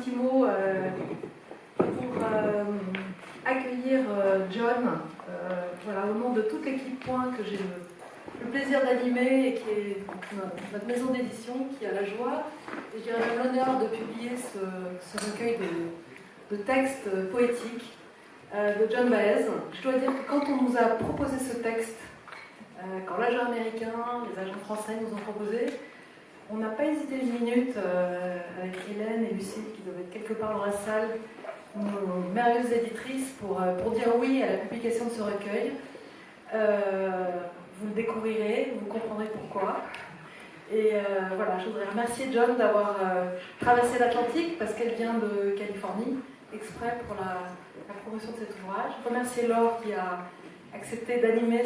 petit mot pour accueillir John, voilà, au nom de toute l'équipe Point que j'ai le plaisir d'animer et qui est notre maison d'édition, qui a la joie et je dirais même l'honneur de publier ce recueil de textes poétiques de John Baez. Je dois dire que quand on nous a proposé ce texte, quand l'agent américain, les agents français nous ont proposé, on n'a pas hésité une minute avec Hélène et Lucille qui doivent être quelque part dans la salle, nos merveilleuses éditrices, pour dire oui à la publication de ce recueil. Vous le découvrirez, vous comprendrez pourquoi. Et voilà, je voudrais remercier John d'avoir traversé l'Atlantique parce qu'elle vient de Californie, exprès pour la promotion de cet ouvrage. Remercier Laure qui a accepté d'animer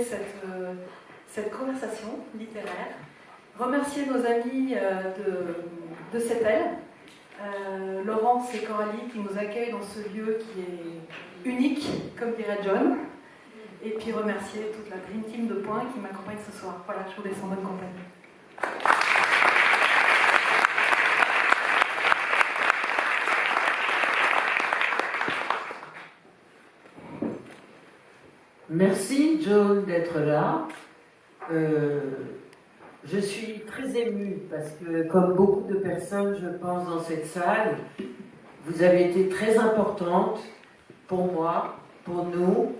cette conversation littéraire. Remercier nos amis de CETEL, Laurence et Coralie qui nous accueillent dans ce lieu qui est unique, comme dirait John. Et puis remercier toute la Dream Team de Point qui m'accompagne ce soir. Voilà, je vous laisse en bonne compagnie. Merci John d'être là. Je suis très émue parce que, comme beaucoup de personnes, je pense, dans cette salle, vous avez été très importante pour moi, pour nous.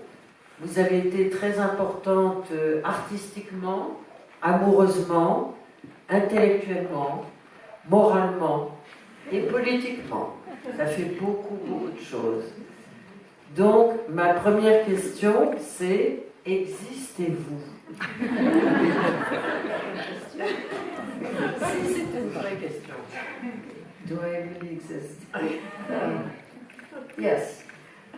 Vous avez été très importante artistiquement, amoureusement, intellectuellement, moralement et politiquement. Ça fait beaucoup, beaucoup de choses. Donc, ma première question, c'est: existez-vous? C'est une vraie question. Do I really exist? Yes,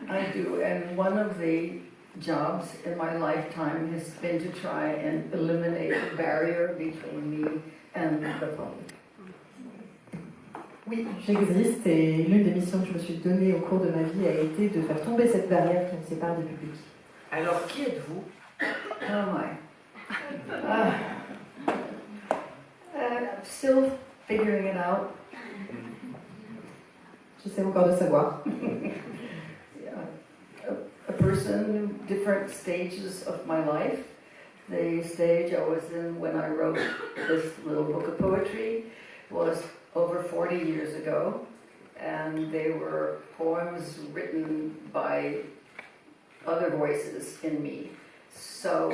I do. And one of the jobs in my lifetime has been to try and eliminate the barrier between me and the public. Oui, j'existe et l'une des missions que je me suis donnée au cours de ma vie a été de faire tomber cette barrière qui me sépare du public. Alors, qui êtes-vous? Oh my. Still figuring it out. J'essaie encore de savoir. Yeah. A person, different stages of my life. The stage I was in when I wrote this little book of poetry was over 40 years ago, and they were poems written by other voices in me. So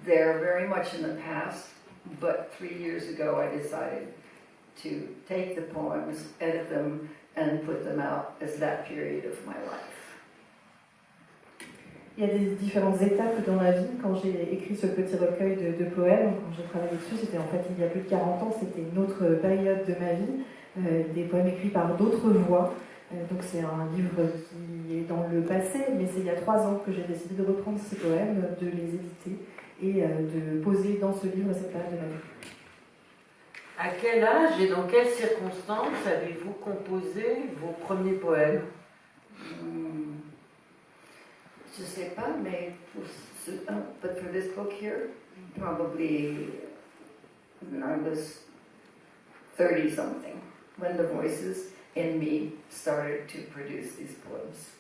they're very much in the past, but 3 years ago I decided to take the poems, edit them, and put them out as that period of my life. Il y a des différentes étapes dans la vie. Quand j'ai écrit ce petit recueil de poèmes, quand j'ai travaillé dessus, c'était en fait il y a plus de 40 ans, c'était une autre période de ma vie, des poèmes écrits par d'autres voix. Donc c'est un livre qui est dans le passé, mais c'est il y a 3 ans que j'ai décidé de reprendre ces poèmes, de les éditer et de poser dans ce livre cette période de ma vie. À quel âge et dans quelles circonstances avez-vous composé vos premiers poèmes? Je sais pas, mais but for this book here, probably when I was 30 something, when the voices in me started to produce these poems.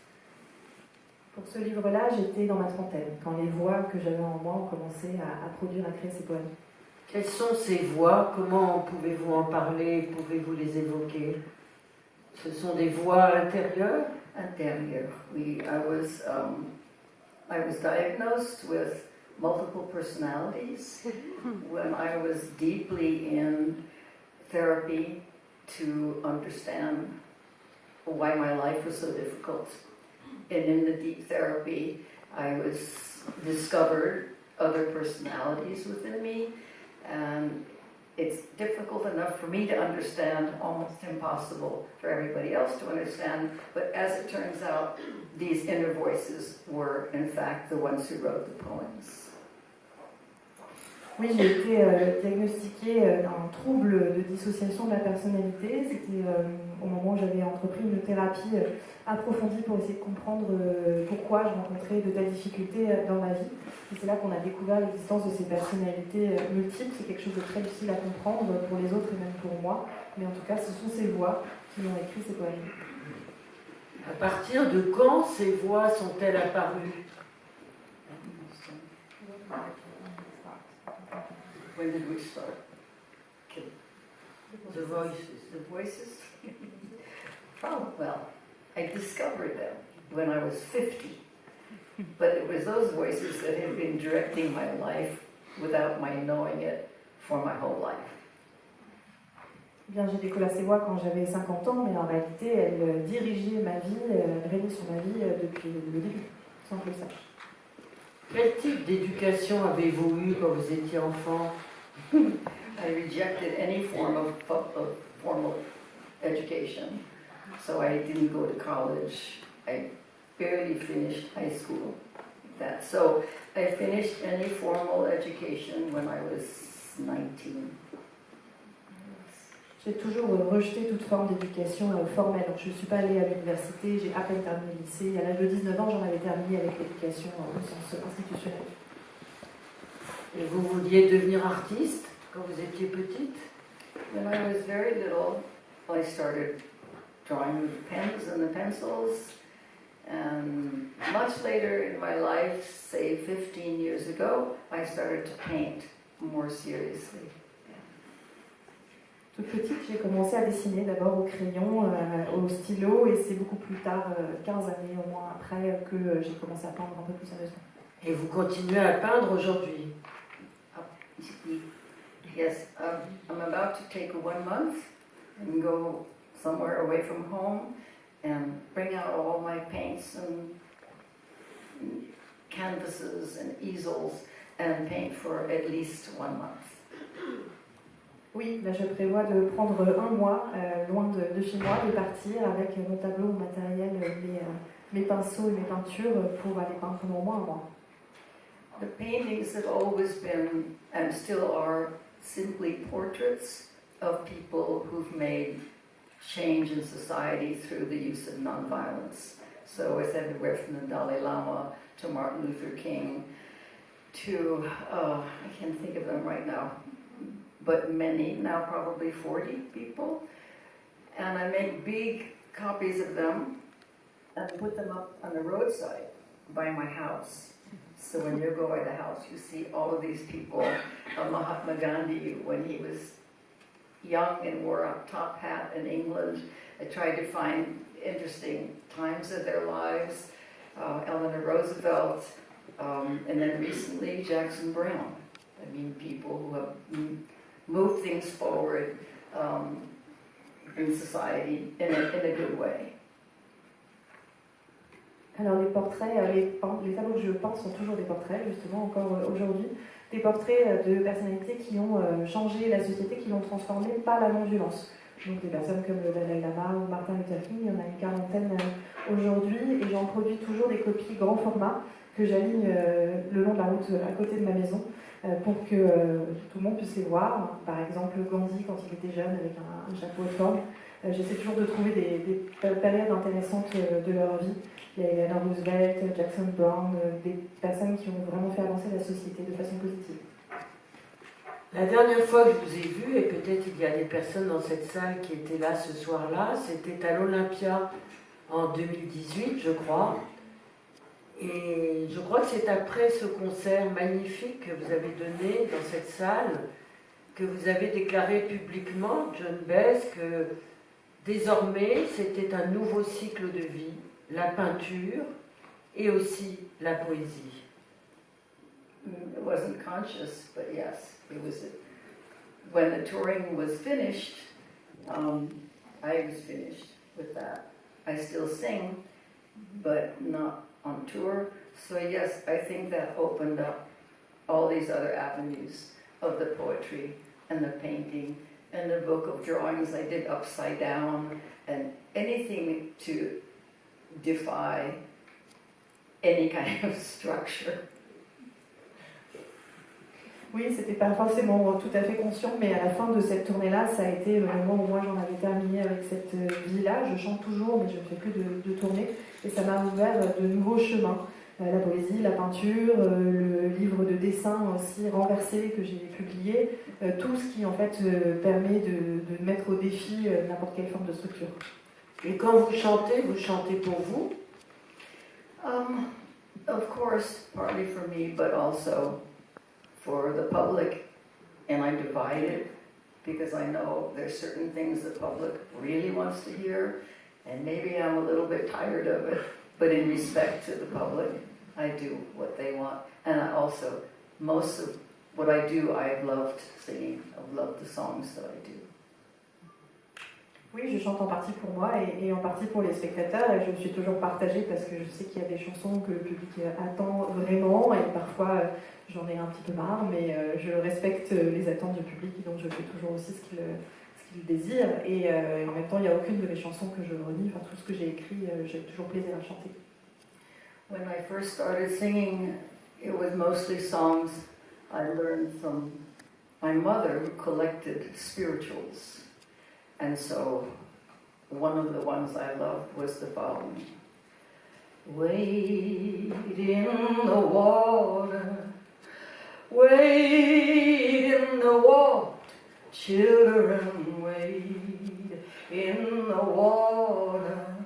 Pour ce livre-là, j'étais dans ma trentaine, quand les voix que j'avais en moi ont commencé à produire, à créer ces poèmes. Quelles sont ces voix? Comment pouvez-vous en parler? Pouvez-vous les évoquer? Ce sont des voix intérieures? Intérieures, oui. I was diagnosed with multiple personalities when I was deeply in therapy to understand why my life was so difficult. And in the deep therapy, I discovered other personalities within me, and it's difficult enough for me to understand, almost impossible for everybody else to understand, but as it turns out, these inner voices were, in fact, the ones who wrote the poems. Oui, j'ai été diagnostiquée d'un trouble de dissociation de la personnalité. C'était au moment où j'avais entrepris une thérapie approfondie pour essayer de comprendre pourquoi je rencontrais de telles difficultés dans ma vie. Et c'est là qu'on a découvert l'existence de ces personnalités multiples. C'est quelque chose de très difficile à comprendre pour les autres et même pour moi. Mais en tout cas, ce sont ces voix qui ont écrit ces poèmes. À partir de quand ces voix sont-elles apparues? When did we start? The voices. The voices? Oh, well, I discovered them when I was 50. But it was those voices that had been directing my life without my knowing it for my whole life. Eh bien, j'ai découvert ces voix quand j'avais 50 ans, mais en réalité, elles dirigeaient ma vie, elles régnaient sur ma vie depuis le début, sans que je le sache. Quel type d'éducation avez-vous eu quand vous étiez enfant? I rejected any form of formal education, so I didn't go to college. I barely finished high school. So I finished any formal education when I was 19. J'ai toujours rejeté toute forme d'éducation formelle. Donc, je ne suis pas allée à l'université, j'ai à peine terminé le lycée. À l'âge de 19 ans, j'en avais terminé avec l'éducation au sens institutionnel. Et vous vouliez devenir artiste quand vous étiez petite? When I was very little, I started drawing with the pens and the pencils. And much later in my life, say 15 years ago, I started to paint more seriously. Toute petite, j'ai commencé à dessiner d'abord au crayon, au stylo, et c'est beaucoup plus tard, 15 années au moins après, que j'ai commencé à peindre un peu plus sérieusement. Et vous continuez à peindre aujourd'hui? Yes, I'm about to take 1 month and go somewhere away from home and bring out all my paints and canvases and easels and paint for at least 1 month. Oui, là je prévois de prendre 1 mois loin de chez moi, de partir avec mon tableau, mon matériel, mes pinceaux et mes peintures pour aller peindre pendant au moins 1 mois. The paintings have always been and still are simply portraits of people who've made change in society through the use of nonviolence. So it's everywhere from the Dalai Lama to Martin Luther King to, I can't think of them right now, but many, now probably 40 people. And I make big copies of them and put them up on the roadside by my house. So when you go by the house, you see all of these people. Mahatma Gandhi, when he was young and wore a top hat in England, I tried to find interesting times of their lives. Eleanor Roosevelt, and then recently Jackson Brown. I mean, people who have moved things forward in society in a good way. Alors les portraits, les tableaux que je peins sont toujours des portraits, justement, encore aujourd'hui. Des portraits de personnalités qui ont changé la société, qui l'ont transformée par la non-violence. Donc des personnes comme le Dalai Lama ou Martin Luther King, il y en a une quarantaine aujourd'hui. Et j'en produis toujours des copies grand format que j'aligne le long de la route à côté de ma maison pour que tout le monde puisse les voir. Par exemple, Gandhi, quand il était jeune, avec un chapeau de forme. J'essaie toujours de trouver des périodes intéressantes de leur vie. Eleanor Roosevelt, Jackson Brown, des personnes qui ont vraiment fait avancer la société de façon positive. La dernière fois que je vous ai vu, et peut-être il y a des personnes dans cette salle qui étaient là ce soir-là, c'était à l'Olympia en 2018, je crois. Et je crois que c'est après ce concert magnifique que vous avez donné dans cette salle que vous avez déclaré publiquement, John Bess, que désormais c'était un nouveau cycle de vie, la peinture et aussi la poésie. It wasn't conscious, but yes, it was. When the touring was finished, I was finished with that. I still sing, but not on tour. So yes, I think that opened up all these other avenues of the poetry and the painting and the book of drawings I did upside down and anything to defy any kind of structure. Oui, c'était pas forcément tout à fait conscient, mais à la fin de cette tournée-là, ça a été le moment où moi j'en avais terminé avec cette vie-là. Je chante toujours, mais je ne fais plus de tournée, et ça m'a ouvert de nouveaux chemins la poésie, la peinture, le livre de dessin aussi renversé que j'ai publié, tout ce qui en fait permet de mettre au défi n'importe quelle forme de structure. Et quand vous chantez pour vous? Of course, partly for me, but also for the public. And I divide it because I know there's certain things the public really wants to hear, and maybe I'm a little bit tired of it, but in respect to the public, I do what they want. And I also, most of what I do, I've loved singing. I've loved the songs that I do. Oui, je chante en partie pour moi et en partie pour les spectateurs, et je suis toujours partagée parce que je sais qu'il y a des chansons que le public attend vraiment, et parfois j'en ai un petit peu marre, mais je respecte les attentes du public, donc je fais toujours aussi ce qu'il désire, et en même temps il n'y a aucune de mes chansons que je renie, enfin tout ce que j'ai écrit, j'ai toujours plaisir à chanter. When I first started singing, it was mostly songs I learned from my mother, who collected spirituals. And so one of the ones I loved was the following. Wade in the water, wade in the water, children, wade in the water.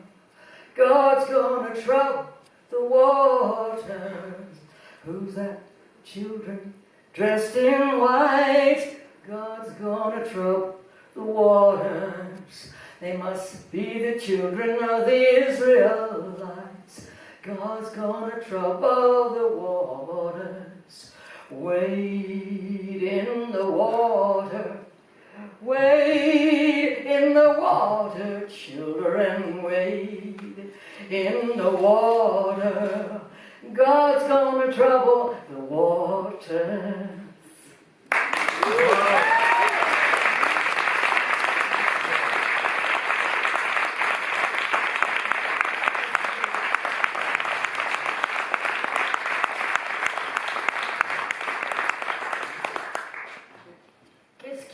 God's gonna trouble the waters. Who's that? Children dressed in white. God's gonna trouble the waters. They must be the children of the Israelites. God's gonna trouble the waters. Wade in the water, wade in the water, children, wade in the water. God's gonna trouble the waters.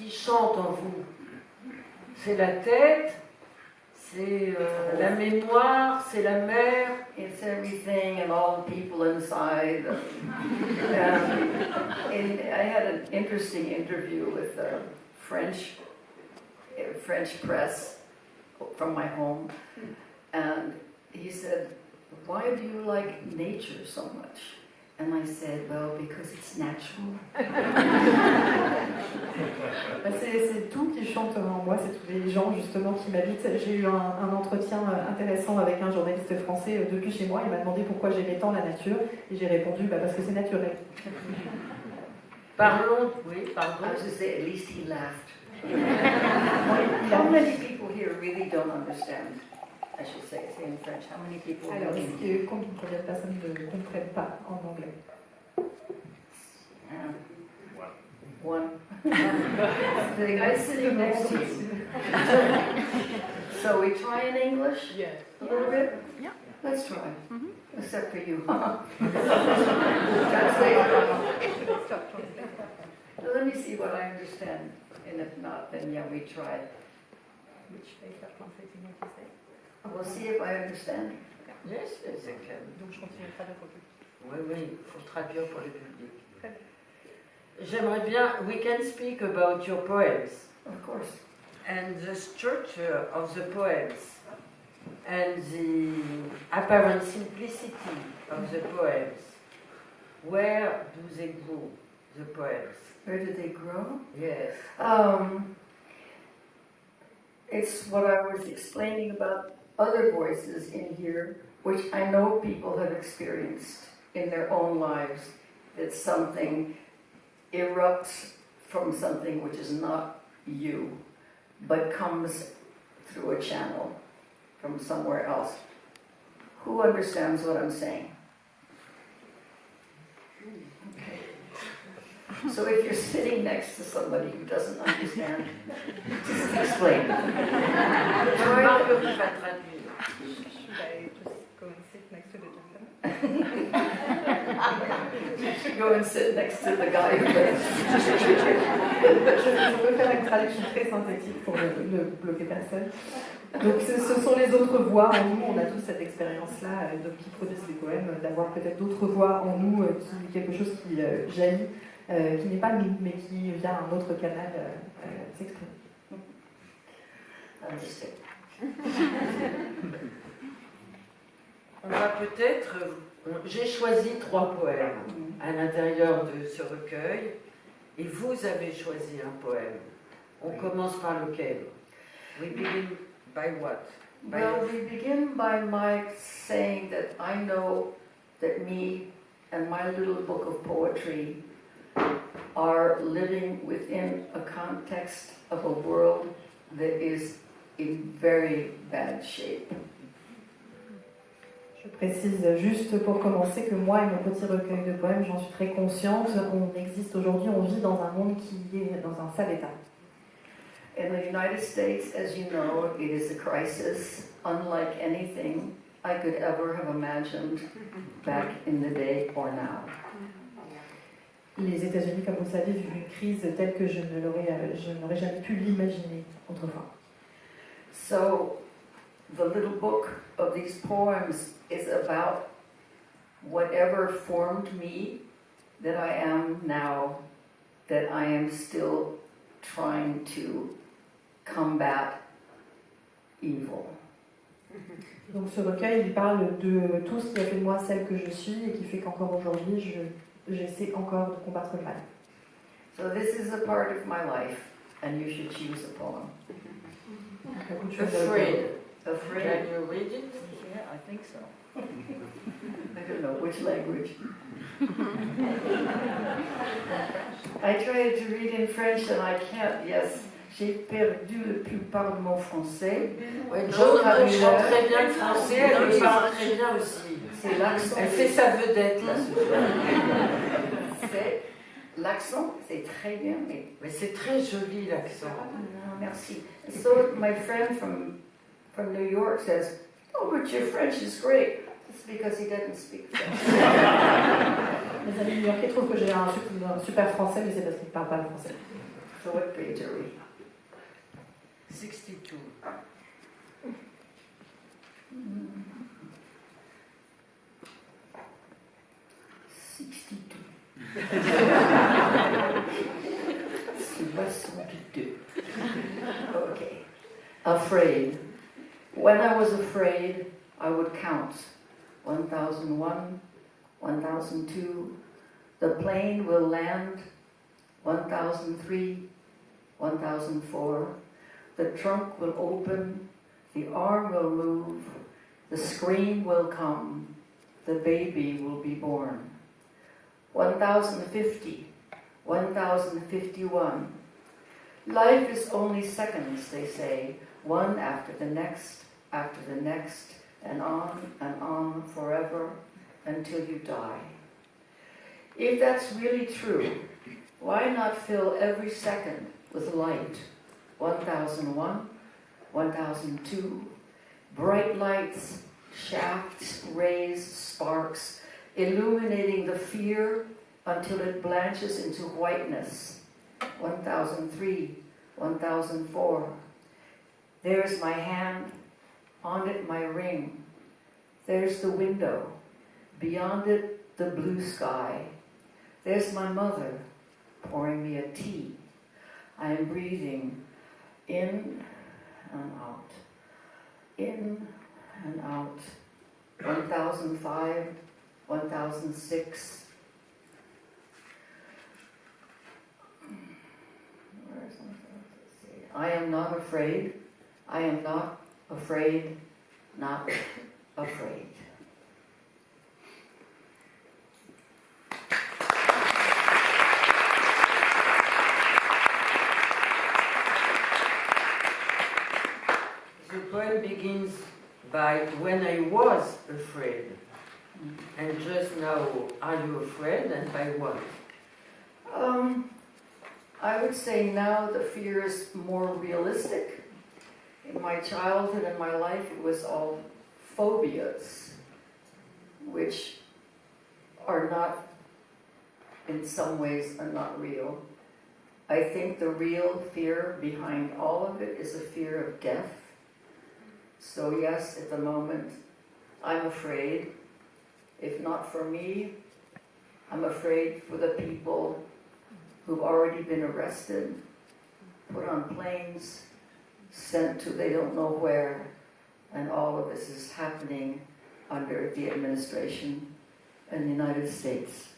Chante en vous. C'est la tête, c'est la mémoire, c'est la mer. It's everything and all the people inside. And I had an interesting interview with a French press from my home, and he said, "Why do you like nature so much?" And I said, well, because it's natural. C'est tout qui chante en moi, c'est tous les gens justement qui m'habitent. J'ai eu un entretien intéressant avec un journaliste français depuis chez moi. Il m'a demandé pourquoi j'aimais tant la nature et j'ai répondu parce que c'est naturel. Parlons, oui, pardon. I was just say, at least he laughed. How many people here really don't understand? I should say in French. How many people? Alors, combien de personnes ne comprennent pas en anglais? One. The guy sitting next to you. So we try in English? Yeah. A little bit? Yeah. Let's try. Mm-hmm. Except for you. So let me see what I understand. And if not, then yeah, we try. Which pays faire translating what you say? We'll see if I understand. Yes, c'est clair. Donc je continue de traduire pour le public. Oui, il faut traduire pour le public. Très bien. J'aimerais bien, we can speak about your poems Of course. and the structure of the poems and the apparent simplicity of the poems. Where do they go, the poems? Where do they grow? Yes. It's what I was explaining about other voices in here, which I know people have experienced in their own lives, that something erupts from something which is not you, but comes through a channel from somewhere else. Who understands what I'm saying? Okay. So if you're sitting next to somebody who doesn't understand, just explain. Marguerite va traduire. Should I just go and sit next to the gentleman? You should go and sit next to the guy who does. Je peux faire une traduction très synthétique pour ne bloquer personne. Donc ce sont les autres voix en nous, on a tous cette expérience-là, qui produisent des poèmes, d'avoir peut-être d'autres voix en nous, quelque chose qui jaillit, qui n'est pas nous, mais qui via un autre canal s'exprime. On va peut-être... J'ai choisi 3 poèmes à l'intérieur de ce recueil, et vous avez choisi un poème. On commence par lequel? We begin by what? Well, we begin by Mike saying that I know that me and my little book of poetry are living within a context of a world that is in very bad shape. Je précise juste pour commencer que moi et mon petit recueil de poèmes, j'en suis très consciente, on existe aujourd'hui, on vit dans un monde qui est dans un sale état. In the United States, as you know, it is a crisis unlike anything I could ever have imagined back in the day or now. Les États-Unis, comme vous le savez, vivent une crise telle que je n'aurais jamais pu l'imaginer autrefois. So, the little book of these poems is about whatever formed me that I am now, that I am still trying to combat evil. Donc ce recueil, il parle de tout ce qui a fait de moi celle que je suis et qui fait qu'encore aujourd'hui, j'essaie encore de combattre le mal. So this is a part of my life, and you should choose a poem. Afraid. Afraid? Can you read it? Yeah, I think so. I don't know which language. I tried to read in French and I can't, yes. J'ai perdu la plupart de mon français. Oui, John chante très bien le français, elle le parle très bien aussi. C'est l'accent. Elle fait sa vedette là. C'est l'accent, c'est très bien, mais. Mais c'est très joli l'accent. Non, merci. So my friend from New York says, "Oh, but your French is great." It's because he doesn't speak French. Mes amis new-yorkais trouvent que j'ai un super français, mais c'est parce qu'ils ne parlent pas le français. So what page are we? 62. Okay. Afraid. When I was afraid, I would count 1001, 1002. The plane will land 1003, 1004. The trunk will open, the arm will move, the scream will come, the baby will be born. 1050, 1051. Life is only seconds, they say, one after the next, and on forever until you die. If that's really true, why not fill every second with light? 1001, 1002, bright lights, shafts, rays, sparks, illuminating the fear until it blanches into whiteness. 1003, 1004. There's my hand, on it my ring. There's the window, beyond it the blue sky. There's my mother, pouring me a tea. I am breathing in and out, in and out. 1005, 1006. I am not afraid. I am not afraid, not afraid. The poem begins by when I was afraid. And just now, are you afraid and by what? I would say now the fear is more realistic. In my childhood and my life, it was all phobias, which are not, in some ways, are not real. I think the real fear behind all of it is a fear of death, So yes, at the moment, I'm afraid. If not for me, I'm afraid for the people who've already been arrested, put on planes, sent to they don't know where, and all of this is happening under the administration in the United States.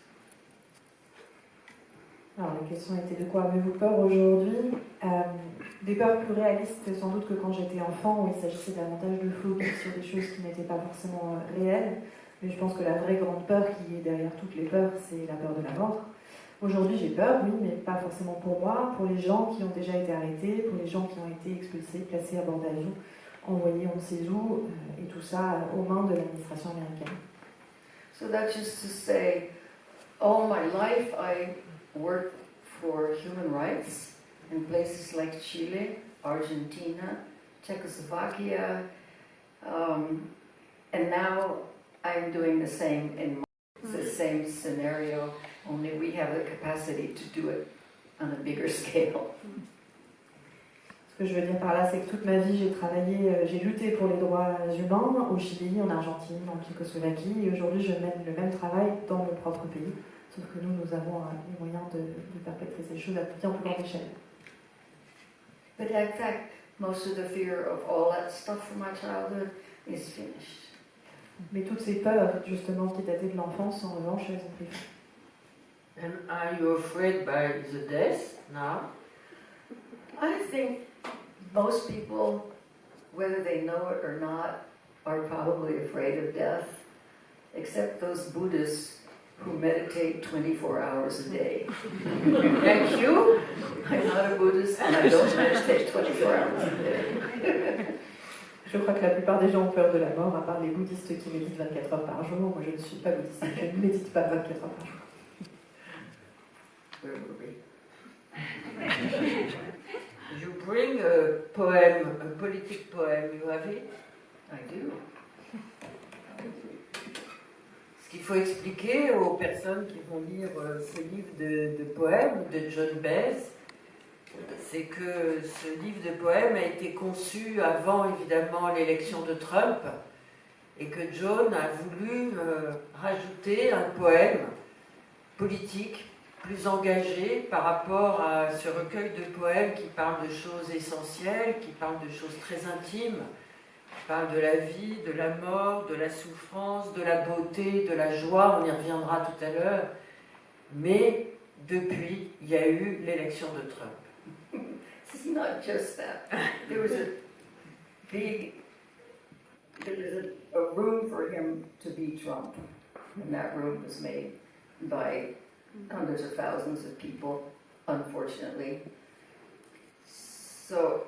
Alors la question était de quoi avez-vous peur aujourd'hui? Des peurs plus réalistes sans doute que quand j'étais enfant, où il s'agissait davantage de phobie sur des choses qui n'étaient pas forcément réelles. Mais je pense que la vraie grande peur qui est derrière toutes les peurs, c'est la peur de la mort. Aujourd'hui j'ai peur, oui, mais pas forcément pour moi, pour les gens qui ont déjà été arrêtés, pour les gens qui ont été expulsés, placés à bord d'avion, envoyés on ne sait où, et tout ça aux mains de l'administration américaine. So that's just to say, all my life I worked for human rights in places like Chile, Argentina, Czechoslovakia, and now I'm doing the same in the same scenario, only we have the capacity to do it on a bigger scale. Ce que je veux dire par là, c'est que toute ma vie, j'ai lutté pour les droits humains au Chili, en Argentine, en Tchécoslovaquie, et aujourd'hui, je mène le même travail dans mon propre pays. Sauf que nous avons les moyens de perpétrer ces choses à bien plus grande échelle. But in fact, most of the fear of all that stuff from my childhood is finished. Mais toutes ces peurs, justement, qui dataient de l'enfance, en revanche, elles ont pris fin. And are you afraid by the death now? I think most people, whether they know it or not, are probably afraid of death, except those Buddhists who meditate 24 hours a day. Like you? I'm not a Buddhist and I don't meditate 24 hours a day. Je crois que la plupart des gens ont peur de la mort, à part les bouddhistes qui méditent 24 heures par jour. Moi, je ne suis pas bouddhiste, je ne médite pas 24 heures par jour. Where were we? You bring a poem, a politic poem, you have it? I do. Ce qu'il faut expliquer aux personnes qui vont lire ce livre de poèmes de John Baez, c'est que ce livre de poèmes a été conçu avant évidemment l'élection de Trump et que John a voulu rajouter un poème politique plus engagé par rapport à ce recueil de poèmes qui parle de choses essentielles, qui parle de choses très intimes, qui parle de la vie, de la mort, de la souffrance, de la beauté, de la joie, on y reviendra tout à l'heure. Mais depuis, il y a eu l'élection de Trump. It's not just that. There was a room for him to be Trump, and that room was made by hundreds of thousands of people, unfortunately. So,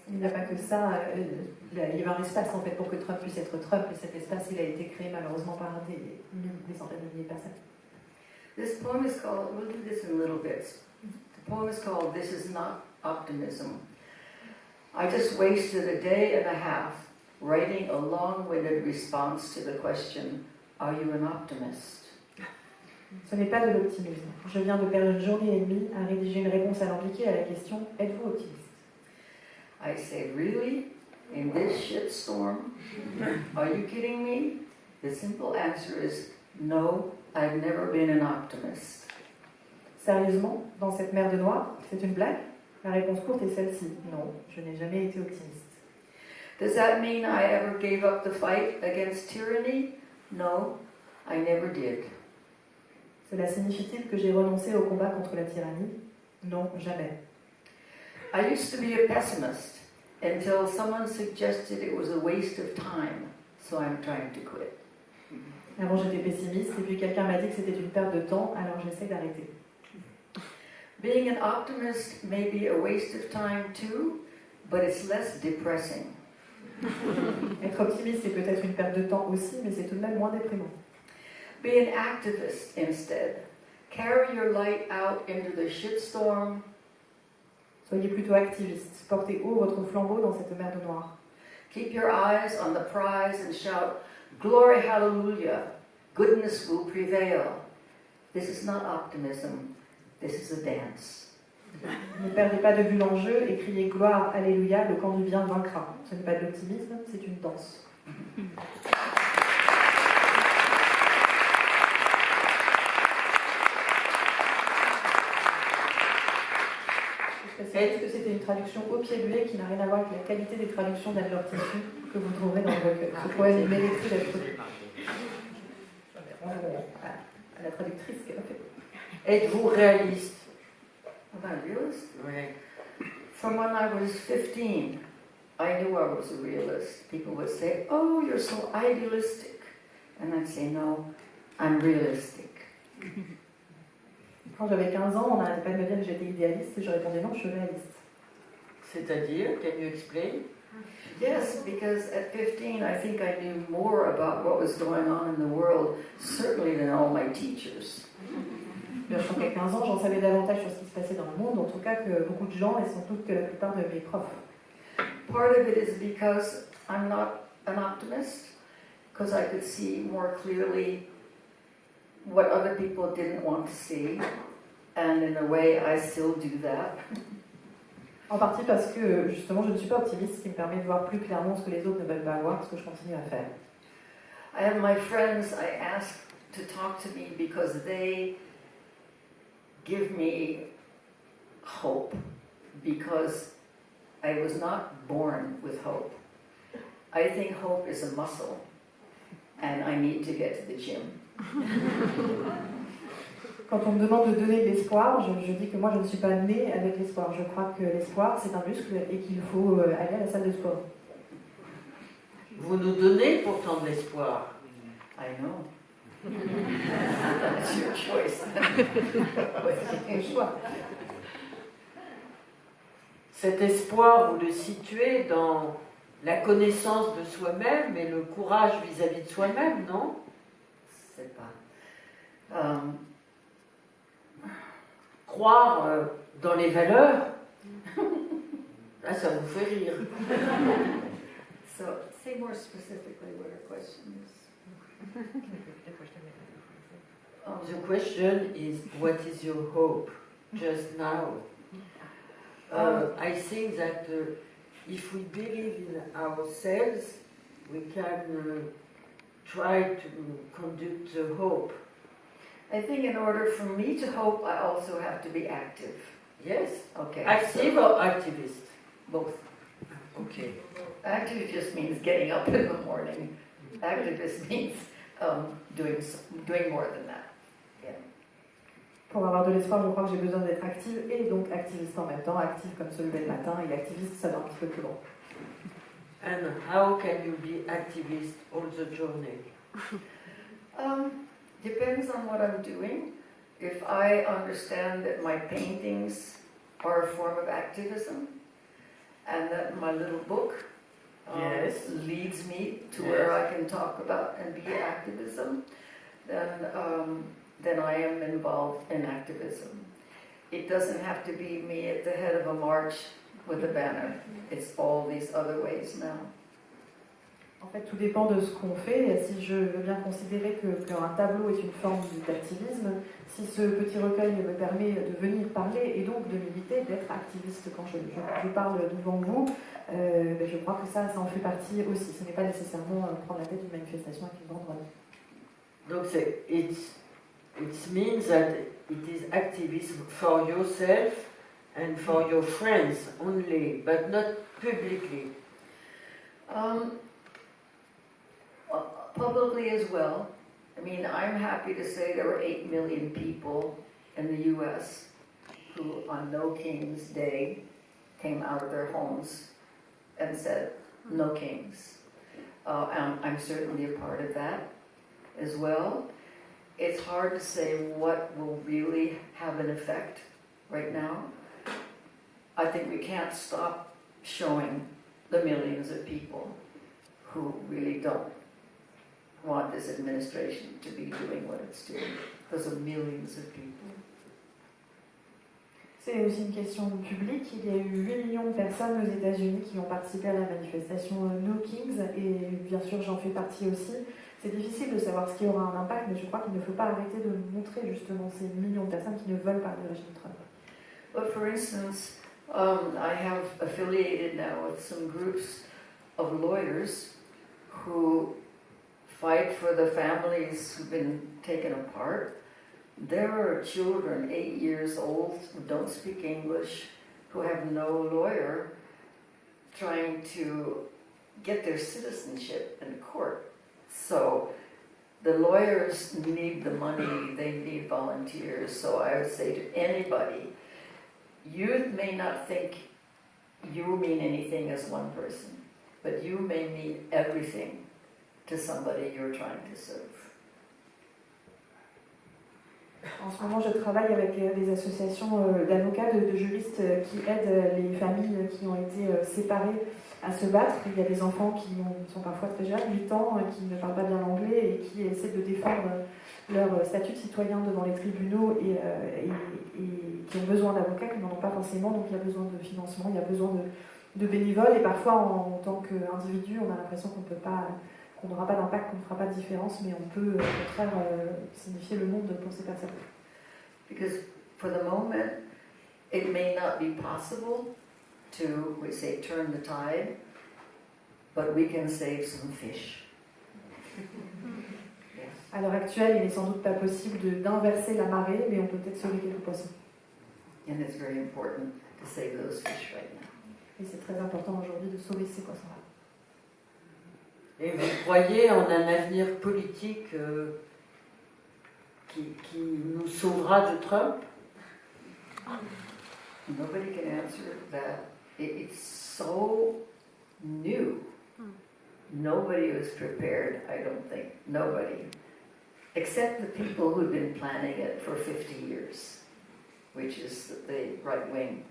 Il n'y a pas que ça, il y avait un espace en fait pour que Trump puisse être Trump, et cet espace il a été créé malheureusement par des centaines de milliers de personnes. this poem is called, we'll do this in little bits. The poem is called This Is Not Optimism. I just wasted a day and a half writing a long-winded response to the question, are you an optimist? Ce n'est pas de l'optimisme. Je viens de perdre une journée et demie à rédiger une réponse alambiquée à la question « Êtes-vous optimiste ?» I say, really? In this shitstorm? Are you kidding me? The simple answer is, no, I've never been an optimist. Sérieusement, dans cette merde noire, c'est une blague? La réponse courte est celle-ci. Non, je n'ai jamais été optimiste. Does that mean I ever gave up the fight against tyranny? No, I never did. Cela signifie-t-il que j'ai renoncé au combat contre la tyrannie? Non, jamais. I used to be a pessimist until someone suggested it was a waste of time, so I'm trying to quit. Avant j'étais pessimiste et puis quelqu'un m'a dit que c'était une perte de temps, alors j'essaie d'arrêter. Being an optimist may be a waste of time too, but it's less depressing. Être optimiste c'est peut-être une perte de temps aussi, mais c'est tout de même moins déprimant. Be an activist instead. Carry your light out into the shitstorm. Soyez plutôt activiste, portez haut votre flambeau dans cette merde noire. Keep your eyes on the prize and shout, glory, hallelujah, goodness will prevail. This is not optimism, this is a dance. Ne perdez pas de vue l'enjeu et criez gloire, alléluia, le camp du bien vaincra. Ce n'est pas de l'optimisme, c'est une danse. Je précise que c'était une traduction au pied levé qui n'a rien à voir avec la qualité des traductions d'Anne-Laure Tissu que vous trouverez dans le recueil. Ce poème mériterait d'être lu. À la traductrice qu'elle a fait. Êtes-vous réaliste? Am I realist? Oui. From when I was 15, I knew I was a realist. People would say, "Oh, you're so idealistic." And I'd say, "No, I'm realistic." Quand j'avais 15 ans, on n'arrêtait pas de me dire que j'étais idéaliste et je répondais non, je suis réaliste. C'est-à-dire, can you explain? Yes, because at 15, I think I knew more about what was going on in the world, certainly than all my teachers. Bien, je crois qu'à 15 ans, j'en savais davantage sur ce qui se passait dans le monde, en tout cas que beaucoup de gens, et sans doute que la plupart de mes profs. Part of it is because I'm not an optimist, because I could see more clearly what other people didn't want to see, and in a way I still do that. En partie parce que, justement, je ne suis pas optimiste, ce qui me permet de voir plus clairement ce que les autres ne veulent pas voir, ce que je continue à faire. I have my friends I ask to talk to me because they give me hope, because I was not born with hope. I think hope is a muscle, and I need to get to the gym. Quand on me demande de donner de l'espoir, je dis que moi je ne suis pas née avec l'espoir. Je crois que l'espoir c'est un muscle et qu'il faut aller à la salle de sport. Vous nous donnez pourtant de l'espoir. I know. That's your choice. C'est un choix. Cet espoir, vous le situez dans la connaissance de soi-même et le courage vis-à-vis de soi-même, non? C'est pas. Croire dans les valeurs, là, ça vous fait rire. So, say more specifically what our question is. The question is, what is your hope just now? I think that if we believe in ourselves, we can try to conduct the hope. I think in order for me to hope, I also have to be active. Yes? Okay. Active so or activist? both. Okay. Active just means getting up in the morning. Activist means doing more than that. Pour avoir de l'espoir, je crois que j'ai besoin d'être active et donc activiste en même temps. Active comme se lever le matin et activiste, ça va un petit peu plus loin. And how can you be activist all the journey? Depends on what I'm doing. If I understand that my paintings are a form of activism, and that my little book Yes. leads me to Yes. where I can talk about and be activism, then I am involved in activism. It doesn't have to be me at the head of a march with a banner. It's all these other ways now. En fait, tout dépend de ce qu'on fait. Et si je veux bien considérer qu'un tableau est une forme d'activisme, si ce petit recueil me permet de venir parler et donc de militer, d'être activiste quand je parle devant vous, je crois que ça en fait partie aussi. Ce n'est pas nécessairement prendre la tête d'une manifestation avec une banderole. Donc it means that it is activism for yourself and for your friends only, but not publicly. Publicly as well. I mean, I'm happy to say there were 8 million people in the US who, on No Kings Day, came out of their homes and said, "No Kings." I'm certainly a part of that as well. It's hard to say what will really have an effect right now. I think we can't stop showing the millions of people who really don't want this administration to be doing what it's doing. Those are millions of people. C'est aussi une question publique. Il y a eu 8 millions de personnes aux États-Unis qui ont participé à la manifestation No Kings, et bien sûr j'en fais partie aussi. C'est difficile de savoir ce qui aura un impact, mais je crois qu'il ne faut pas arrêter de montrer justement ces millions de personnes qui ne veulent pas du régime Trump. But for instance, I have affiliated now with some groups of lawyers who fight for the families who've been taken apart. There are children 8 years old who don't speak English, who have no lawyer, trying to get their citizenship in court. So the lawyers need the money, they need volunteers. So I would say to anybody, you may not think you mean anything as one person, but you may mean everything to somebody you're trying to serve. En ce moment, je travaille avec des associations d'avocats, de juristes qui aident les familles qui ont été séparées à se battre. Il y a des enfants qui sont parfois très jeunes, 8 ans, qui ne parlent pas bien l'anglais et qui essaient de défendre leur statut de citoyen devant les tribunaux et qui ont besoin d'avocats, qui n'en ont pas forcément, donc il y a besoin de financement, il y a besoin de bénévoles et parfois en tant qu'individu, on a l'impression qu'on n'aura pas d'impact, qu'on ne fera pas de différence, mais on peut au contraire signifier le monde pour ces personnes. Because for the moment, it may not be possible to, we say, turn the tide, but we can save some fish. Yes. À l'heure actuelle, il n'est sans doute pas possible d'inverser la marée, mais on peut peut-être sauver quelques poissons. And it's very important to save those fish right now. Et c'est très important aujourd'hui de sauver ces poissons-là. Et vous croyez en un avenir politique qui nous sauvera de Trump? Nobody can answer that. It's so new. Nobody was prepared, I don't think. Nobody. Except the people who've been planning it for 50 years, which is the right wing.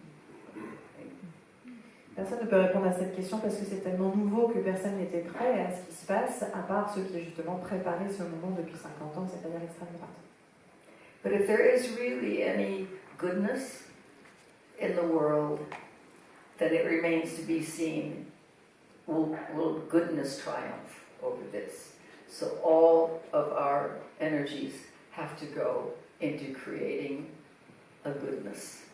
Personne ne peut répondre à cette question parce que c'est tellement nouveau que personne n'était prêt à ce qui se passe, à part ceux qui ont justement préparé ce moment depuis 50 ans, c'est-à-dire l'extrême droite. But if there is really any goodness in the world, then it remains to be seen, will goodness triumph over this? So all of our energies have to go into creating a goodness.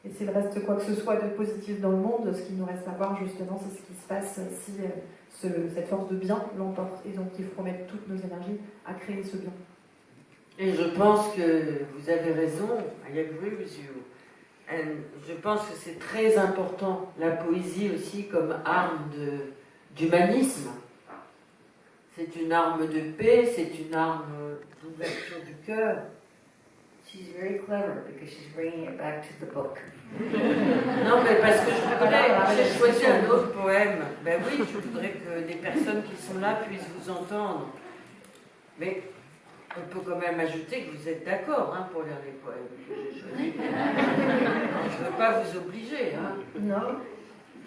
Et s'il reste quoi que ce soit de positif dans le monde, ce qu'il nous reste à voir justement, c'est ce qui se passe si cette force de bien l'emporte. Et donc il faut mettre toutes nos énergies à créer ce bien. Et je pense que vous avez raison, I agree with you. Et je pense que c'est très important, la poésie aussi comme arme d'humanisme. C'est une arme de paix, c'est une arme d'ouverture du cœur. She's very clever because she's bringing it back to the book. Non, mais parce que j'ai choisi un autre poème. Ben oui, je voudrais que des personnes qui sont là puissent vous entendre. Mais on peut quand même ajouter que vous êtes d'accord pour lire les poèmes que j'ai choisis. Je ne veux pas vous obliger. No,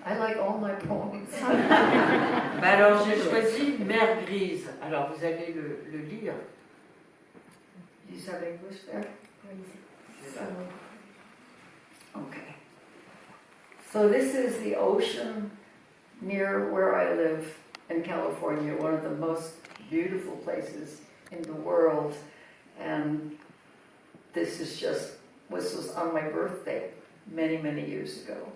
I like all my poems. Ben alors j'ai choisi Mer grise. Alors vous allez le lire. You have English there? Okay. So this is the ocean near where I live in California, one of the most beautiful places in the world. And this was on my birthday many, many years ago.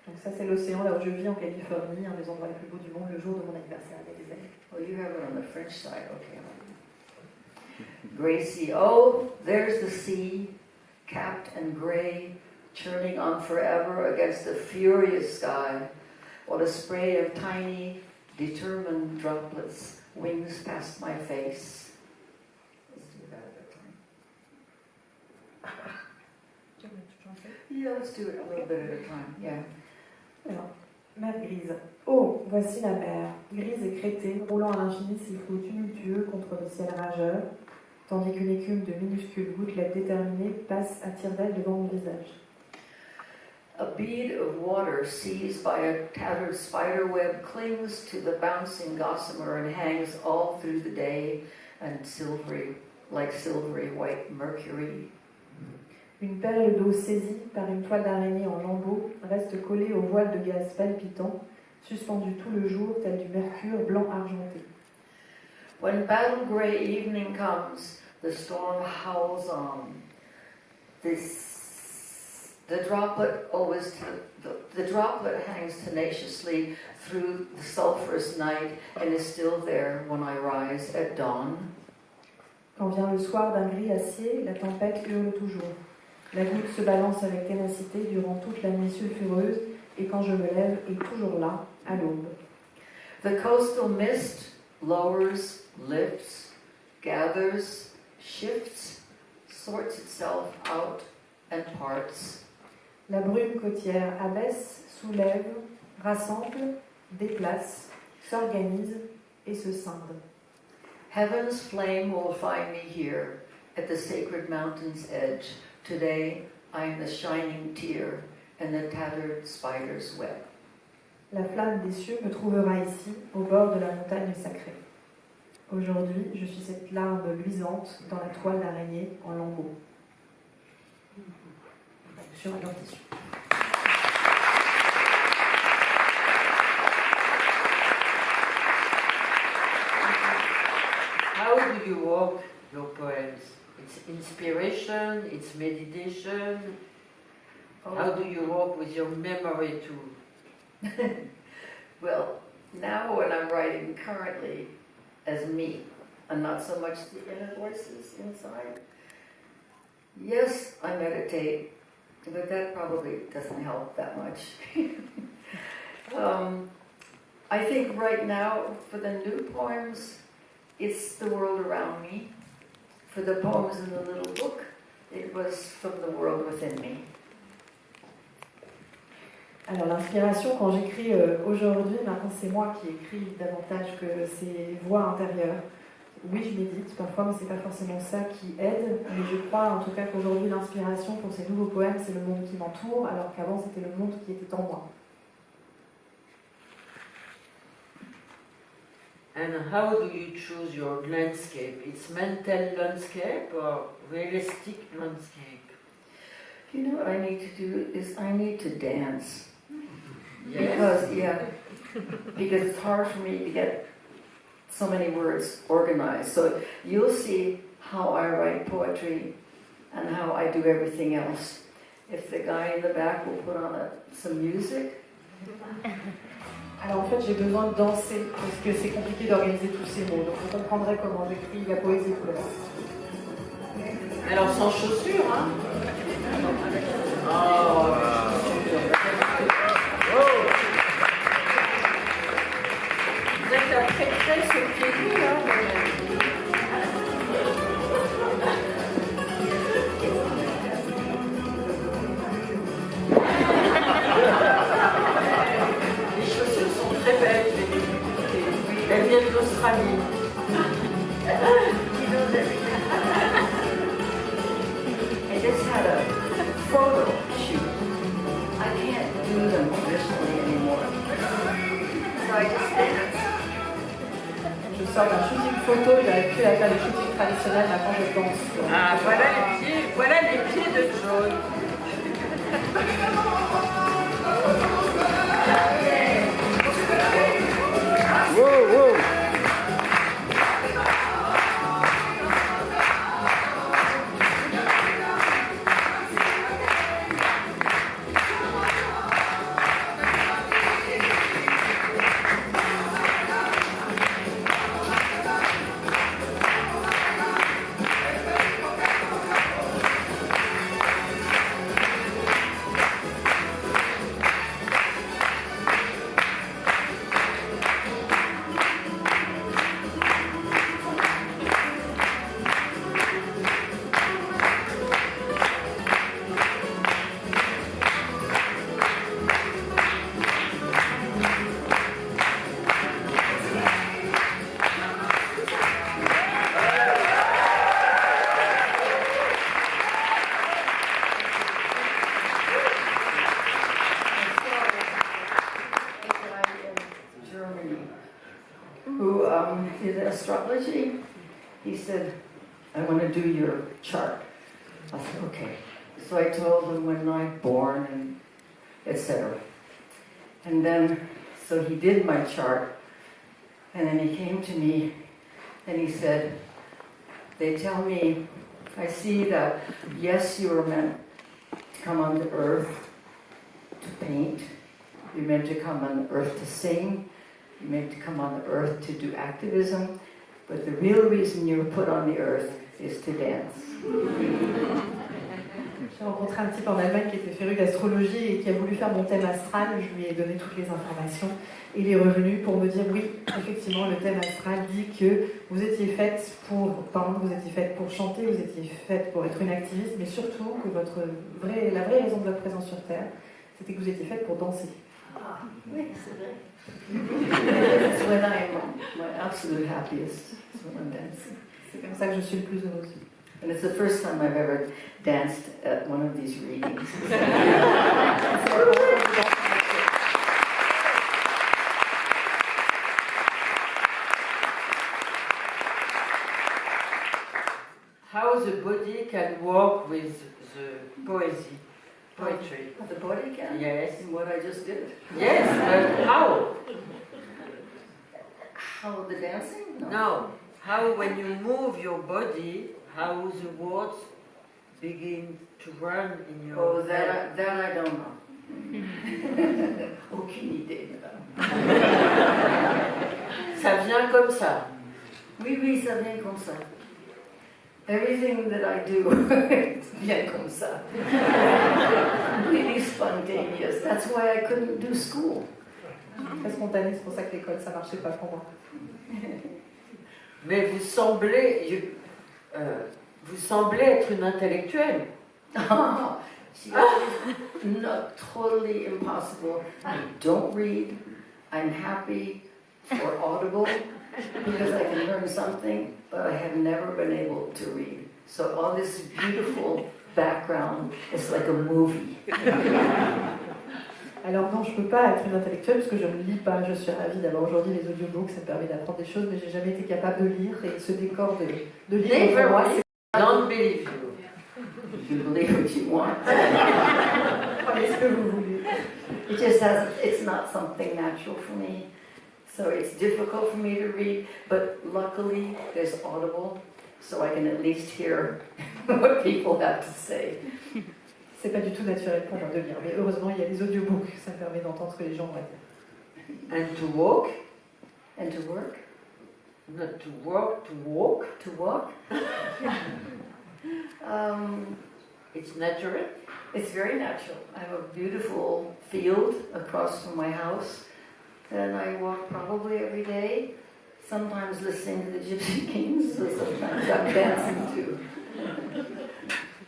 Donc ça c'est l'océan là où je vis en Californie, un des endroits les plus beaux du monde, le jour de mon anniversaire il y a des années. Oh, you have it on the French side, okay. Gracie, oh, there's the sea, capped and gray, churning on forever against a furious sky, while a spray of tiny, determined droplets wings past my face. Let's do that at a time. Yeah, let's do it a little bit at a time, yeah. Alors, mer grise. Oh, voici la mer, grise et crétée, roulant à l'infini ses flots tumultueux contre le ciel rageur, tandis qu'une écume de minuscules gouttelettes déterminées passe à tire-d'aile devant mon visage. A bead of water seized by a tattered spider web clings to the bouncing gossamer and hangs all through the day and silvery, like silvery white mercury. Une perle d'eau saisie par une toile d'araignée en lambeaux reste collée au voile de gaz palpitant, suspendu tout le jour tel du mercure blanc argenté. When battle-gray evening comes, the storm howls on. This The droplet always, the droplet hangs tenaciously through the sulphurous night and is still there when I rise at dawn. Quand vient le soir d'un gris acier, la tempête hurle toujours. La goutte se balance avec ténacité durant toute la nuit sulfureuse, et quand je me lève, est toujours là, à l'aube. The coastal mist lowers, lifts, gathers, shifts, sorts itself out and parts. La brume côtière abaisse, soulève, rassemble, déplace, s'organise et se scinde. Heaven's flame will find me here at the sacred mountain's edge. Today I am the shining tear and the tattered spider's web. La flamme des cieux me trouvera ici, au bord de la montagne sacrée. Aujourd'hui, je suis cette larme luisante dans la toile d'araignée en lambeaux. Sur un tissu. How do you work your poems? It's inspiration, it's meditation. How do you work with your memory too? Well, now when I'm writing currently as me, and not so much the inner voices inside, yes, I meditate, but that probably doesn't help that much. I think right now, for the new poems, it's the world around me. For the poems in the little book, it was from the world within me. Alors l'inspiration, quand j'écris aujourd'hui, maintenant c'est moi qui écris davantage que ces voix intérieures. Oui, je médite parfois, mais c'est pas forcément ça qui aide. Mais je crois en tout cas qu'aujourd'hui l'inspiration pour ces nouveaux poèmes, c'est le monde qui m'entoure, alors qu'avant c'était le monde qui était en moi. And how do you choose your landscape? It's mental landscape or realistic landscape? You know what I need to do is I need to dance. Yes. Because it's hard for me to get so many words organized. So you'll see how I write poetry and how I do everything else. If the guy in the back will put on some music. Alors en fait j'ai besoin de danser parce que c'est compliqué d'organiser tous ces mots. Donc vous comprendrez comment j'écris la poésie tout l'heure. Alors sans chaussures, hein? Oh, vous êtes après très ce pied nu là. Les chaussures sont très belles. Elles viennent d'Australie. I just had a photo shoot. I can't do them traditionally anymore. So I just dance. Je sors d'un shooting photo, j'arrive plus à faire les shootings traditionnels, maintenant je danse. Ah, voilà les pieds de John. Whoa, whoa. Did astrology. He said, I want to do your chart. I said, okay. So I told him when I'm born and etc. And then, so he did my chart. And then he came to me and he said, they tell me, I see that, yes, you were meant to come on the earth to paint. You're meant to come on the earth to sing. You're meant to come on the earth to do activism. But the real reason you were put on the earth is to dance. J'ai rencontré un type en Allemagne qui était féru d'astrologie et qui a voulu faire mon thème astral. Je lui ai donné toutes les informations. Et il est revenu pour me dire oui, effectivement, le thème astral dit que vous étiez faite pour peindre, vous étiez faite pour chanter, vous étiez faite pour être une activiste, mais surtout que la vraie raison de votre présence sur Terre, c'était que vous étiez faite pour danser. Ah, oui, c'est vrai. That's when I'm my absolute happiest. That's when I'm dancing. C'est comme ça que je suis le plus heureuse. And it's the first time I've ever danced at one of these readings. How the body can work with the poetry. The body can? Yes. What I just did. Yes, but how? How, the dancing? No. How when you move your body, how the words begin to run in your Oh, head. that I don't know. Aucune idée, madame. Ça vient comme ça. Oui, ça vient comme ça. Everything that I do vient comme ça. Really spontaneous. That's why I couldn't do school. Très spontané, c'est pour ça que l'école, ça marchait pas pour moi. Mais vous semblez être une intellectuelle. See, not totally impossible. I don't read. I'm happy for Audible because I can learn something, but I have never been able to read. So all this beautiful background is like a movie. Alors non, je peux pas être une intellectuelle parce que je ne lis pas. Je suis ravie d'avoir aujourd'hui les audiobooks, ça me permet d'apprendre des choses, mais j'ai jamais été capable de lire et ce décor de lire pour moi, c'est Don't believe you. You believe what you want. croyez ce que vous voulez. It's not something natural for me. So it's difficult for me to read, but luckily there's Audible, so I can at least hear what people have to say. C'est pas du tout naturel pour moi de lire, mais heureusement il y a les audiobooks, ça me permet d'entendre ce que les gens vont dire. And to walk, And to work? not to work, to walk. To walk? It's natural. It's very natural. I have a beautiful field across from my house, and I walk probably every day, sometimes listening to the Gypsy Kings, so sometimes I'm dancing too.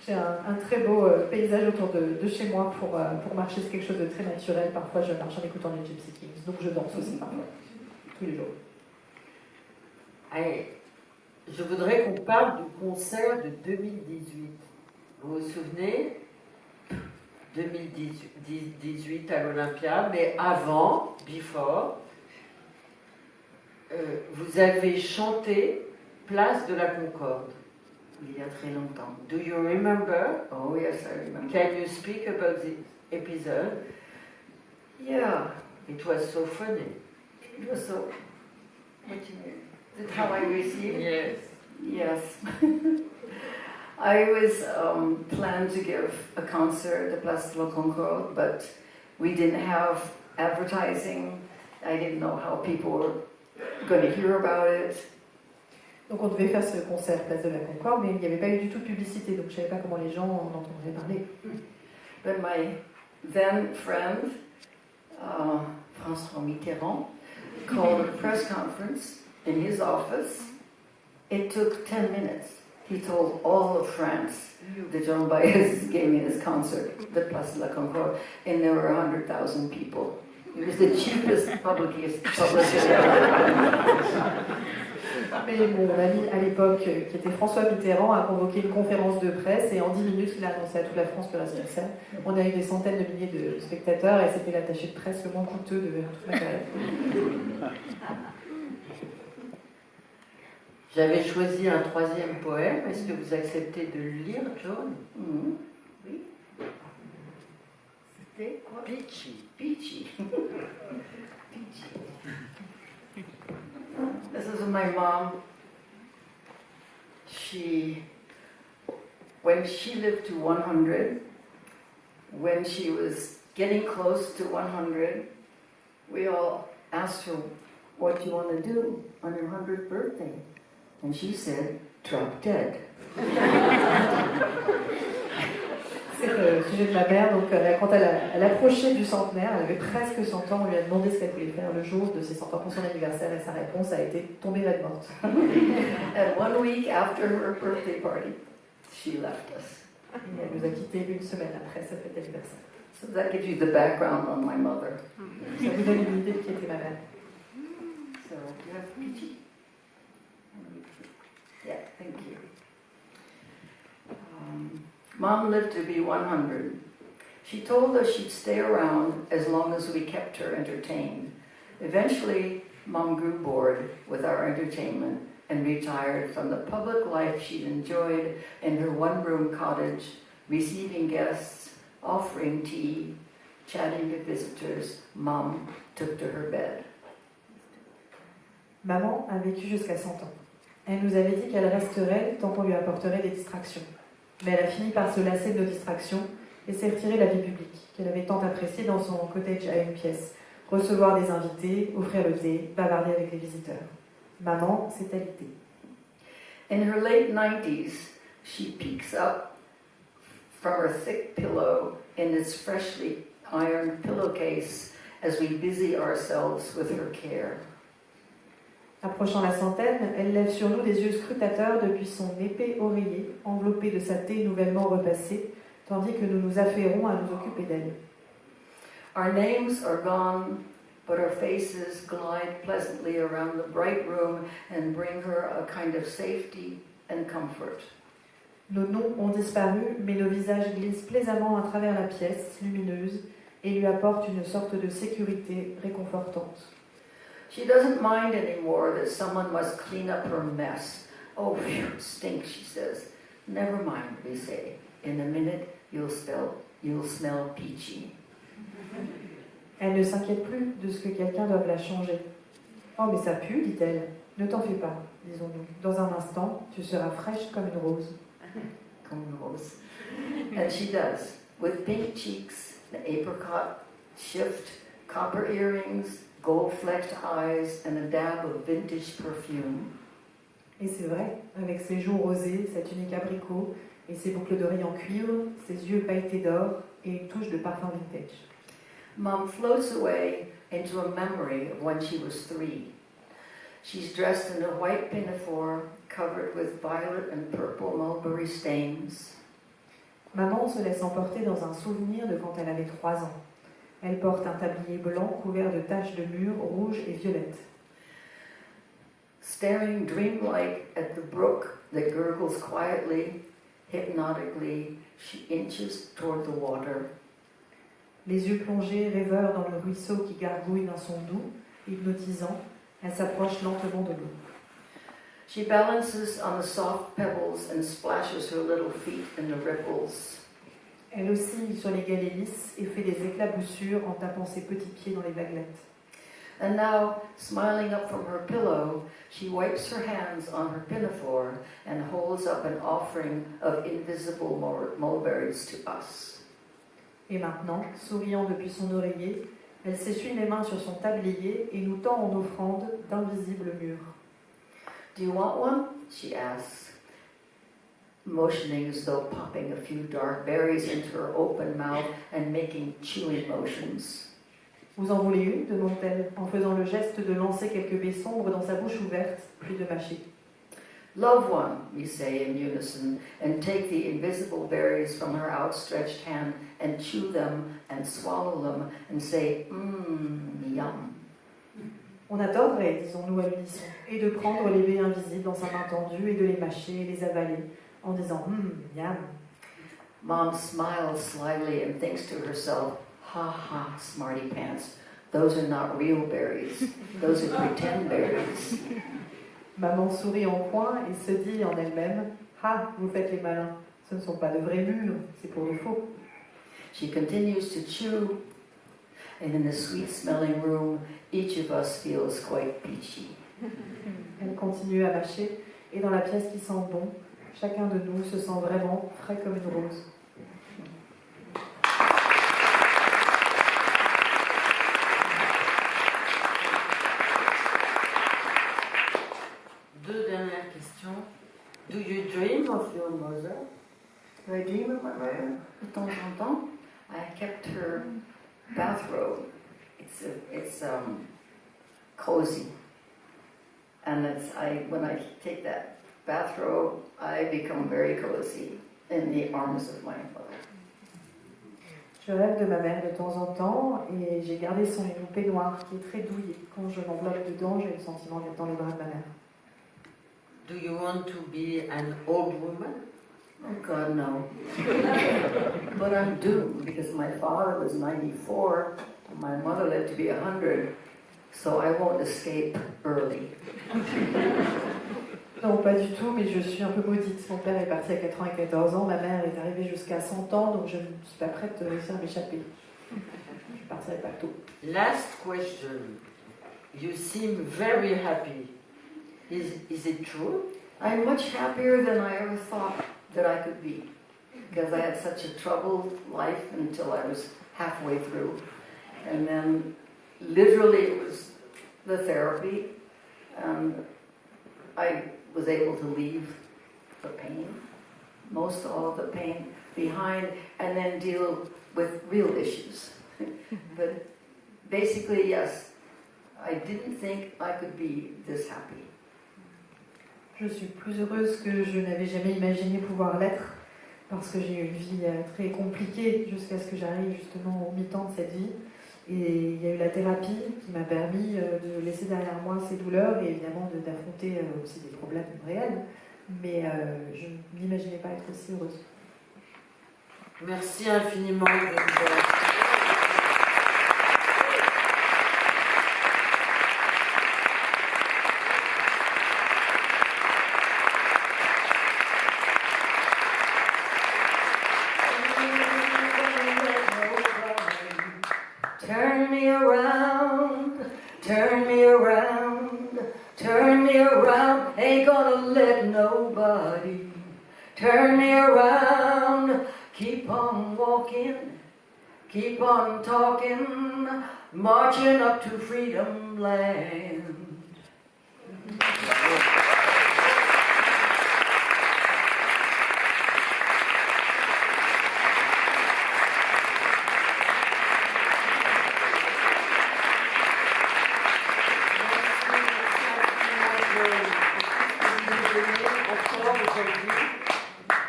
J'ai un très beau paysage autour de chez moi pour marcher, c'est quelque chose de très naturel. Parfois je marche en écoutant les Gypsy Kings, donc je danse aussi parfois, tous les jours. Allez, je voudrais qu'on parle du concert de 2018. Vous vous souvenez 2018 à l'Olympia, mais avant, before, vous avez chanté Place de la Concorde. Il y a très longtemps. Do you remember? Oh yes, I remember. Can you speak about the episode? Yeah, It was so funny. it was so. What do you mean? Is it how I received? Yes. Yes. I was planned to give a concert at Place de la Concorde, but we didn't have advertising. I didn't know how people were going to hear about it. Donc on devait faire ce concert Place de la Concorde, mais il n'y avait pas eu du tout de publicité, donc je ne savais pas comment les gens en entendraient parler. But my then friend, François Mitterrand, called a press conference in his office. It took 10 minutes. He told all of France that Jean Baez gave me this concert, the Place de la Concorde, and there were 100,000 people. It was the cheapest publicity ever. Mais mon ami à l'époque, qui était François Mitterrand, a convoqué une conférence de presse et en 10 minutes, il a annoncé à toute la France que la scène. On a eu des centaines de milliers de spectateurs et c'était l'attaché de presse le moins coûteux de toute ma carrière. J'avais choisi un troisième poème. Est-ce que vous acceptez de le lire, John? Mm-hmm. Oui. C'était quoi? Peachy. Peachy. Peachy. This is my mom. When she lived to 100, when she was getting close to 100, we all asked her, what do you want to do on your 100th birthday? And she said, drop dead. C'est le sujet de ma mère. Donc, quand elle approchait du centenaire, elle avait presque 100 ans, on lui a demandé ce qu'elle voulait faire le jour de ses 100 ans pour son anniversaire, et sa réponse a été tomber raide morte. And 1 week after her birthday party, she left us. Et elle nous a quittés une semaine après sa fête d'anniversaire. So that gives you the background on my mother. Ça vous donne une idée de qui était ma mère. So, you have Peachy? Yeah, thank you. Mom lived to be 100. She told us she'd stay around as long as we kept her entertained. Eventually, Mom grew bored with our entertainment and retired from the public life she'd enjoyed in her one-room cottage, receiving guests, offering tea, chatting to visitors. Mom took to her bed. Maman a vécu jusqu'à 100 ans. Elle nous avait dit qu'elle resterait tant qu'on lui apporterait des distractions. Mais elle a fini par se lasser de nos distractions et s'est retirée de la vie publique, qu'elle avait tant appréciée dans son cottage à une pièce. Recevoir des invités, offrir le thé, bavarder avec les visiteurs. Maman s'est alitée. In her late 90s, she peeks up from her thick pillow in its freshly ironed pillowcase as we busy ourselves with her care. Approchant la centaine, elle lève sur nous des yeux scrutateurs depuis son épais oreiller, enveloppé de sa thé nouvellement repassée, tandis que nous nous affairons à nous occuper d'elle. Our names are gone, but our faces glide pleasantly around the bright room and bring her a kind of safety and comfort. Nos noms ont disparu, mais nos visages glissent plaisamment à travers la pièce lumineuse et lui apportent une sorte de sécurité réconfortante. She doesn't mind anymore that someone must clean up her mess. Oh, phew, it stinks, she says. Never mind, we say. In a minute, you'll smell peachy. Elle ne s'inquiète plus de ce que quelqu'un doive la changer. Oh, mais ça pue, dit-elle. Ne t'en fais pas, disons-nous. Dans un instant, tu seras fraîche comme une rose. Comme une rose. And she does, with pink cheeks, an apricot shift, copper earrings, gold-flecked eyes, and a dab of vintage perfume. Et c'est vrai, avec ses joues rosées, sa tunique abricot et ses boucles d'oreilles en cuivre, ses yeux pailletés d'or et une touche de parfum vintage. Mom floats away into a memory of when she was 3. She's dressed in a white pinafore covered with violet and purple mulberry stains. Maman se laisse emporter dans un souvenir de quand elle avait 3 ans. Elle porte un tablier blanc couvert de taches de mûres rouges et violettes. Staring dreamlike at the brook that gurgles quietly, hypnotically, she inches toward the water. Les yeux plongés, rêveurs dans le ruisseau qui gargouille d'un son doux, hypnotisant, elle s'approche lentement de l'eau. She balances on the soft pebbles and splashes her little feet in the ripples. Elle oscille sur les galets lisses et fait des éclaboussures en tapant ses petits pieds dans les vaguelettes. And now, smiling up from her pillow, she wipes her hands on her pinafore and holds up an offering of invisible mulberries to us. Et maintenant, souriant depuis son oreiller, elle s'essuie les mains sur son tablier et nous tend en offrande d'invisibles mûres. Do you want one? She asks, motioning as though popping a few dark berries into her open mouth and making chewing motions. Vous en voulez une demande-t-elle, en faisant le geste de lancer quelques baies sombres dans sa bouche ouverte, puis de mâcher. Love one, we say in unison, and take the invisible berries from her outstretched hand and chew them and swallow them and say, yum. On adorerait, disons-nous à l'unisson, et de prendre les baies invisibles dans sa main tendue et de les mâcher et les avaler, en disant yum. Mom smiles slyly and thinks to herself, ha ha, smarty pants, those are not real berries, those are pretend berries. Maman sourit en coin et se dit en elle-même, ah, vous faites les malins, ce ne sont pas de vrais mûres, c'est pour le faux. She continues to chew, and in the sweet-smelling room, each of us feels quite peachy. Elle continue à mâcher, et dans la pièce qui sent bon, chacun de nous se sent vraiment frais comme une rose. Do you dream of your mother? Do I dream of my mother? De temps en temps. I kept her bathrobe. It's cozy. And when I take that bathrobe, I become very cozy in the arms of my mother. Je rêve de ma mère de temps en temps et j'ai gardé son peignoir qui est très douillet. Quand je m'enveloppe dedans, j'ai le sentiment d'être dans les bras de ma mère. Do you want to be an old woman? Oh God, no. But I'm doomed because my father was 94 and my mother lived to be 100, so I won't escape early. Non, pas du tout, mais je suis un peu maudite. Mon père est parti à 94 ans, ma mère est arrivée jusqu'à 100 ans, donc je ne suis pas prête de réussir à m'échapper. Je partirai pas tôt. Last question. You seem very happy. Is it true? I'm much happier than I ever thought that I could be, because I had such a troubled life until I was halfway through. And then literally it was the therapy, and I was able to leave the pain, most all of the pain behind, and then deal with real issues. But basically, yes, I didn't think I could be this happy. Je suis plus heureuse que je n'avais jamais imaginé pouvoir l'être, parce que j'ai eu une vie très compliquée jusqu'à ce que j'arrive justement au mi-temps de cette vie. Et il y a eu la thérapie qui m'a permis de laisser derrière moi ces douleurs et évidemment d'affronter aussi des problèmes réels. Mais je n'imaginais pas être aussi heureuse. Merci infiniment. Turn me around, turn me around, turn me around, ain't gonna let nobody turn me around. Keep on walking, keep on talking, marching up to freedom land.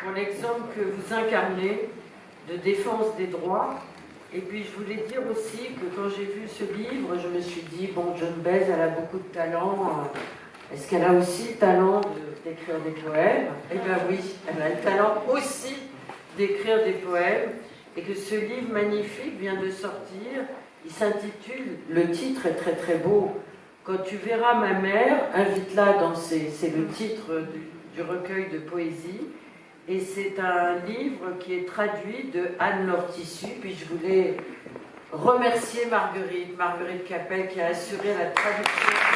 Pour l'exemple que vous incarnez de défense des droits. Et puis je voulais dire aussi que quand j'ai vu ce livre, je me suis dit, bon, Joan Baez, elle a beaucoup de talent. Est-ce qu'elle a aussi le talent d'écrire des poèmes? Eh bien oui, elle a le talent aussi d'écrire des poèmes. Et que ce livre magnifique vient de sortir. Il s'intitule, le titre est très très beau, Quand tu verras ma mère, invite-la danser. C'est le titre du recueil de poésie. Et c'est un livre qui est traduit de Anne-Laure Tissu. Puis je voulais remercier Marguerite Capel qui a assuré la traduction.